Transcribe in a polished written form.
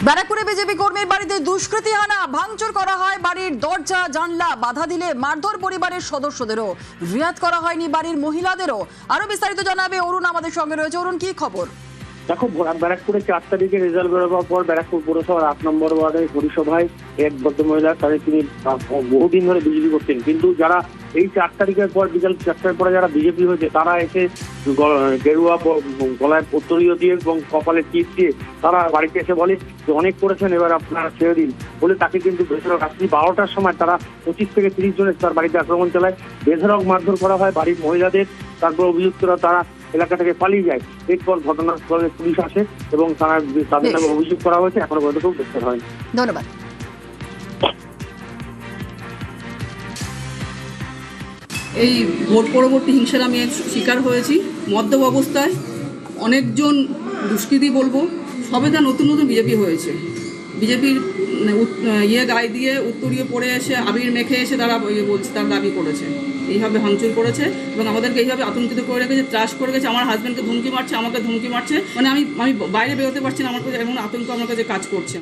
ব্যারাকপুরে বিজেপি কর্মীর বাড়িতে দুষ্কৃতী হানা, ভাঙচুর করা হয় বাড়ির দরজা জানলা, বাধা দিলে মারধর পরিবারের সদস্যদেরও, রিয়াত করা হয়নি বাড়ির মহিলাদেরও। আরো বিস্তারিত জানাবে অরুণ আমাদের সঙ্গে রয়েছে। অরুণ, কি খবর? দেখো, ব্যারাকপুরে 4 তারিখে রেজাল্ট বেরোবার পর ব্যারাকপুর পৌরসভার 8 নম্বর ওয়ার্ডের পরিসভায় এক ভদ্রমহিলা তিনি বহুদিন ধরে বিজেপি করতেন, কিন্তু যারা এই 4 তারিখের পর বিকাল 4টার পরে যারা বিজেপি হয়েছে তারা এসে গেরুয়া গলায় উত্তরীয় দিয়ে এবং কপালে টিপ দিয়ে তারা বাড়িতে এসে বলে যে অনেক করেছেন, এবার আপনারা ছেড়ে দিন বলে তাকে কিন্তু বেধড়ক রাত্রি 12টার সময় তারা 25 থেকে 30 জনের তার বাড়িতে আক্রমণ চালায়, বেধড়ক মারধর করা হয় বাড়ির মহিলাদের। তারপর অভিযুক্তরা তারা এলাকা থেকে পালিয়ে যায়। এরপর ঘটনাস্থলে পুলিশ আসে এবং তাদের নামে অভিযোগ করা হয়েছে, এখনো পর্যন্ত গ্রেফতার হয়নি। ধন্যবাদ। এই ভোট পরবর্তী হিংসার আমি শিকার হয়েছি। মদ্যপ অবস্থায় অনেকজন দুষ্কৃতী বলবো সবেদা নতুন নতুন বিজেপি হয়েছে। বিজেপির গায়ে দিয়ে উত্তরীয় পড়ে এসে আবির মেখে এসে তারা বলছে, তার দাবি করেছে, এইভাবে ভাঙচুর করেছে এবং আমাদেরকে এইভাবে আতঙ্কিত করে রেখেছে, ত্রাস করে গেছে। আমার হাজব্যান্ডকে ধমকি মারছে, আমাকে ধমকি মারছে, মানে আমি বাইরে বেরোতে পারছি না, আমার কাছে এমন আতঙ্ক আমার কাছে কাজ করছে।